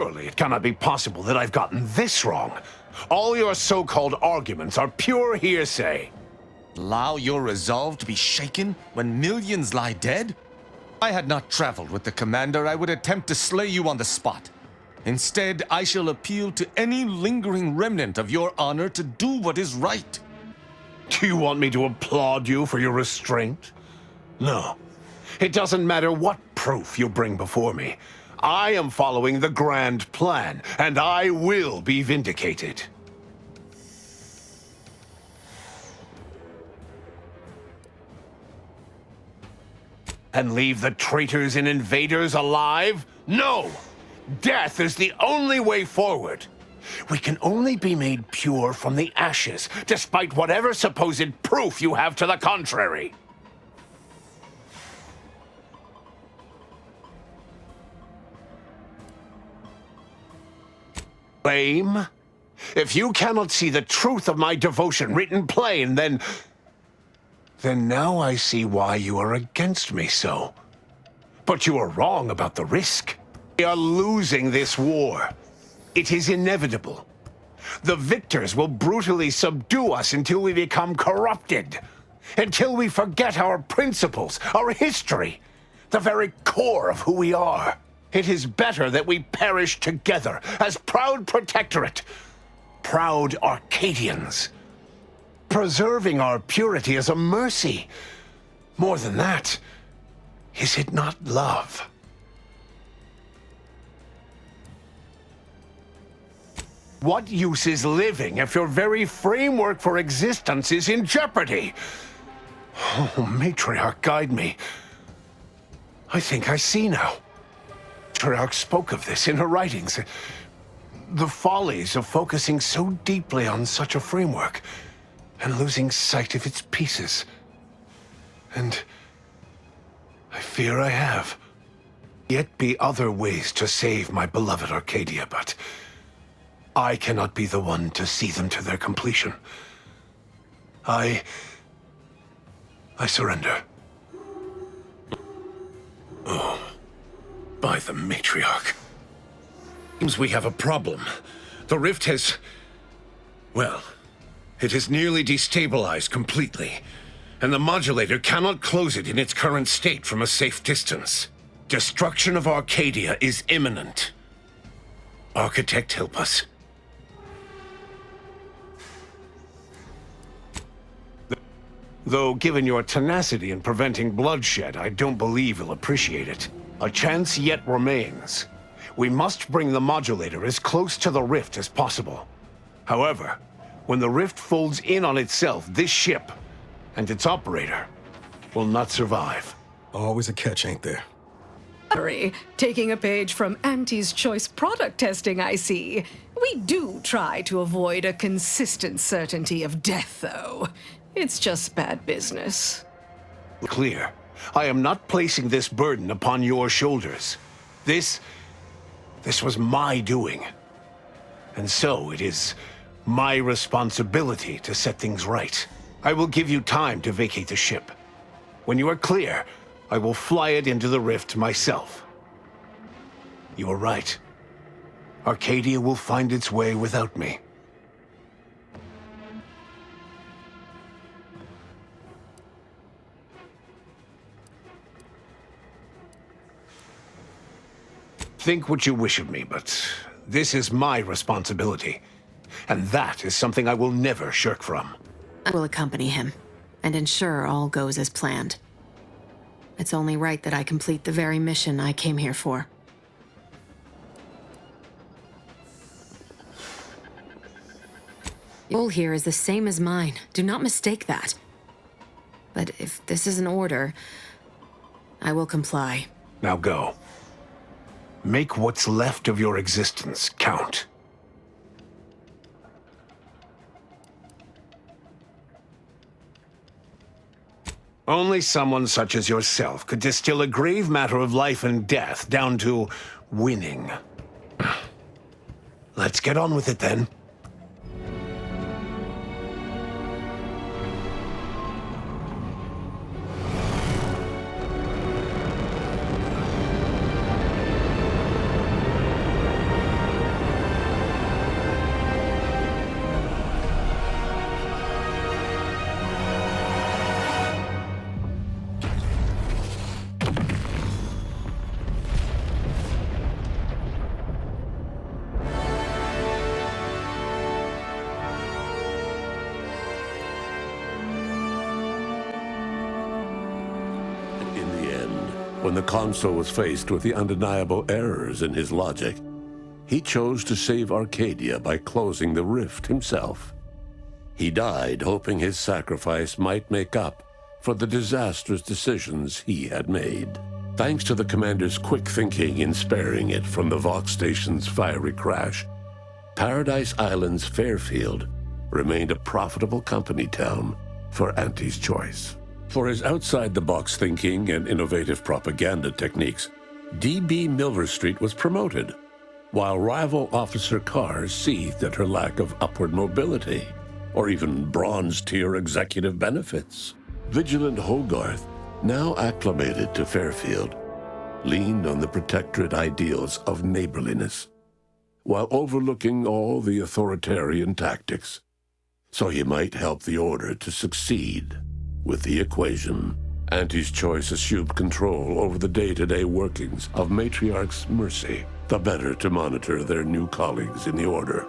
Surely it cannot be possible that I've gotten this wrong. All your so-called arguments are pure hearsay. Allow your resolve to be shaken when millions lie dead? If I had not traveled with the commander, I would attempt to slay you on the spot. Instead, I shall appeal to any lingering remnant of your honor to do what is right. Do you want me to applaud you for your restraint? No. It doesn't matter what proof you bring before me. I am following the grand plan, and I will be vindicated. And leave the traitors and invaders alive? No! Death is the only way forward. We can only be made pure from the ashes, despite whatever supposed proof you have to the contrary. Blame? If you cannot see the truth of my devotion written plain, then now I see why you are against me so. But you are wrong about the risk. We are losing this war. It is inevitable. The victors will brutally subdue us until we become corrupted. Until we forget our principles, our history, the very core of who we are. It is better that we perish together as proud protectorate, proud Arcadians. Preserving our purity is a mercy. More than that, is it not love? What use is living if your very framework for existence is in jeopardy? Oh, Matriarch, guide me. I think I see now. Matriarch spoke of this in her writings. The follies of focusing so deeply on such a framework and losing sight of its pieces. And I fear I have. Yet be other ways to save my beloved Arcadia, but I cannot be the one to see them to their completion. I surrender. Oh, by the Matriarch. Seems we have a problem. The rift has... well, it has nearly destabilized completely, and the modulator cannot close it in its current state from a safe distance. Destruction of Arcadia is imminent. Architect, help us. Though, given your tenacity in preventing bloodshed, I don't believe you'll appreciate it. A chance yet remains. We must bring the modulator as close to the rift as possible. However, when the rift folds in on itself, this ship and its operator will not survive. Always a catch, ain't there? Taking a page from Auntie's choice product testing, I see. We do try to avoid a consistent certainty of death, though. It's just bad business. Clear. I am not placing this burden upon your shoulders. This was my doing. And so it is my responsibility to set things right. I will give you time to vacate the ship. When you are clear, I will fly it into the rift myself. You are right. Arcadia will find its way without me. Think what you wish of me, but this is my responsibility. And that is something I will never shirk from. I will accompany him and ensure all goes as planned. It's only right that I complete the very mission I came here for. Your goal here is the same as mine. Do not mistake that. But if this is an order, I will comply. Now go. Make what's left of your existence count. Only someone such as yourself could distill a grave matter of life and death down to winning. Let's get on with it then. When the consul was faced with the undeniable errors in his logic, he chose to save Arcadia by closing the rift himself. He died hoping his sacrifice might make up for the disastrous decisions he had made. Thanks to the commander's quick thinking in sparing it from the Vox station's fiery crash, Paradise Island's Fairfield remained a profitable company town for Auntie's Choice. For his outside-the-box thinking and innovative propaganda techniques, D.B. Milverstreet was promoted, while rival Officer Carr seethed at her lack of upward mobility, or even bronze-tier executive benefits. Vigilant Hogarth, now acclimated to Fairfield, leaned on the Protectorate ideals of neighborliness, while overlooking all the authoritarian tactics, so he might help the Order to succeed with the equation. Auntie's Choice assumed control over the day-to-day workings of Matriarch's Mercy, the better to monitor their new colleagues in the Order.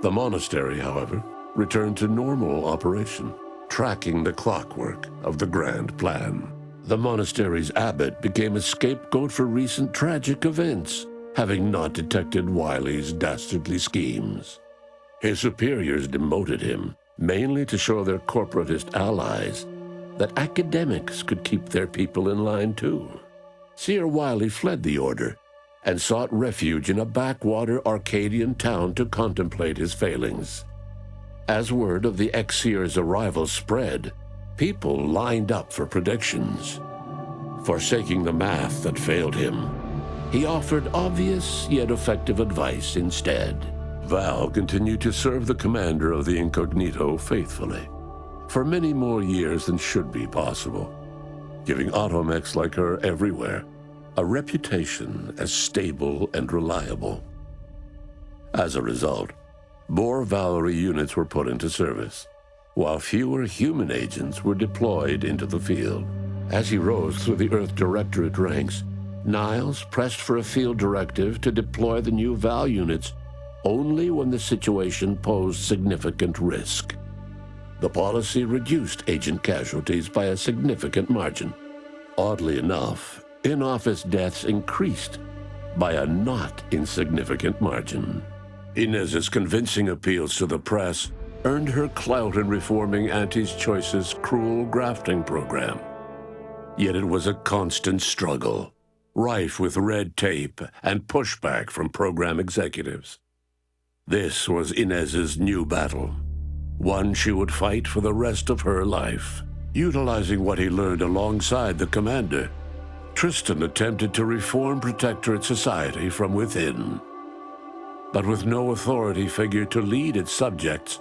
The monastery, however, returned to normal operation, tracking the clockwork of the grand plan. The monastery's abbot became a scapegoat for recent tragic events, having not detected Wiley's dastardly schemes. His superiors demoted him, mainly to show their corporatist allies that academics could keep their people in line too. Seer Wiley fled the Order and sought refuge in a backwater Arcadian town to contemplate his failings. As word of the ex-seer's arrival spread, people lined up for predictions. Forsaking the math that failed him, he offered obvious yet effective advice instead. Val continued to serve the commander of the Incognito faithfully, for many more years than should be possible, giving automechs like her everywhere a reputation as stable and reliable. As a result, more Valerie units were put into service, while fewer human agents were deployed into the field. As he rose through the Earth Directorate ranks, Niles pressed for a field directive to deploy the new Val units only when the situation posed significant risk. The policy reduced agent casualties by a significant margin. Oddly enough, in-office deaths increased by a not insignificant margin. Inez's convincing appeals to the press earned her clout in reforming Auntie's Choice's cruel grafting program. Yet it was a constant struggle, rife with red tape and pushback from program executives. This was Inez's new battle, one she would fight for the rest of her life. Utilizing what he learned alongside the commander, Tristan attempted to reform Protectorate society from within. But with no authority figure to lead its subjects,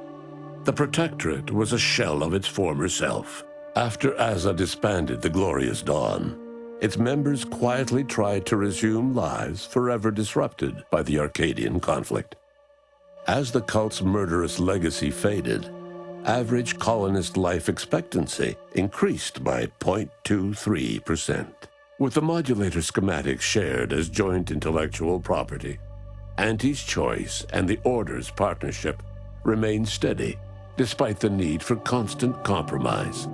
the Protectorate was a shell of its former self. After Azza disbanded the Glorious Dawn, its members quietly tried to resume lives forever disrupted by the Arcadian conflict. As the cult's murderous legacy faded, average colonist life expectancy increased by 0.23%. With the modulator schematics shared as joint intellectual property, Auntie's Choice and the Order's partnership remained steady, despite the need for constant compromise.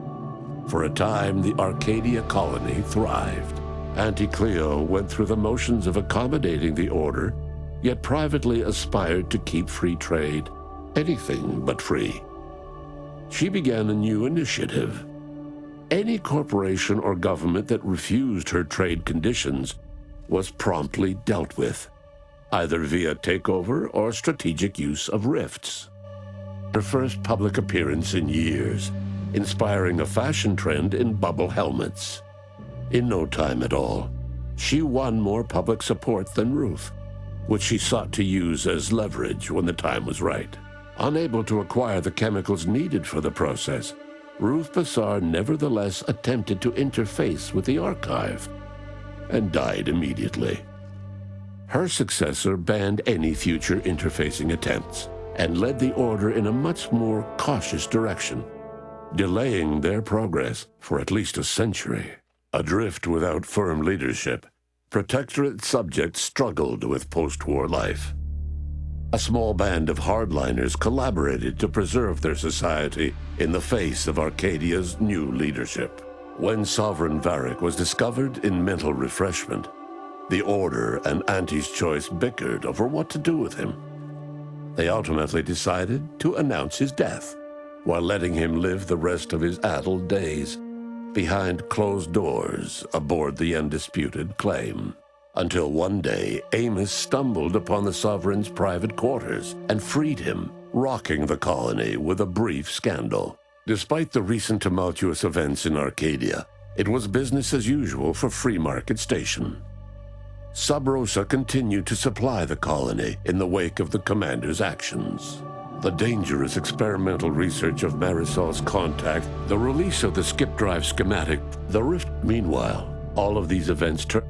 For a time, the Arcadia colony thrived. Auntie Cleo went through the motions of accommodating the Order, yet privately aspired to keep free trade anything but free. She began a new initiative. Any corporation or government that refused her trade conditions was promptly dealt with, either via takeover or strategic use of rifts. Her first public appearance in years, inspiring a fashion trend in bubble helmets. In no time at all, she won more public support than Ruth, which she sought to use as leverage when the time was right. Unable to acquire the chemicals needed for the process, Ruth Bassar nevertheless attempted to interface with the archive and died immediately. Her successor banned any future interfacing attempts and led the Order in a much more cautious direction, delaying their progress for at least a century. Adrift without firm leadership, Protectorate subjects struggled with post-war life. A small band of hardliners collaborated to preserve their society in the face of Arcadia's new leadership. When Sovereign Varric was discovered in mental refreshment, the Order and Auntie's Choice bickered over what to do with him. They ultimately decided to announce his death, while letting him live the rest of his addled days behind closed doors aboard the undisputed Claim. Until one day, Amos stumbled upon the Sovereign's private quarters and freed him, rocking the colony with a brief scandal. Despite the recent tumultuous events in Arcadia, it was business as usual for Free Market Station. Sub Rosa continued to supply the colony in the wake of the Commander's actions. The dangerous experimental research of Marisol's contact, the release of the skip drive schematic, the rift. Meanwhile, all of these events turned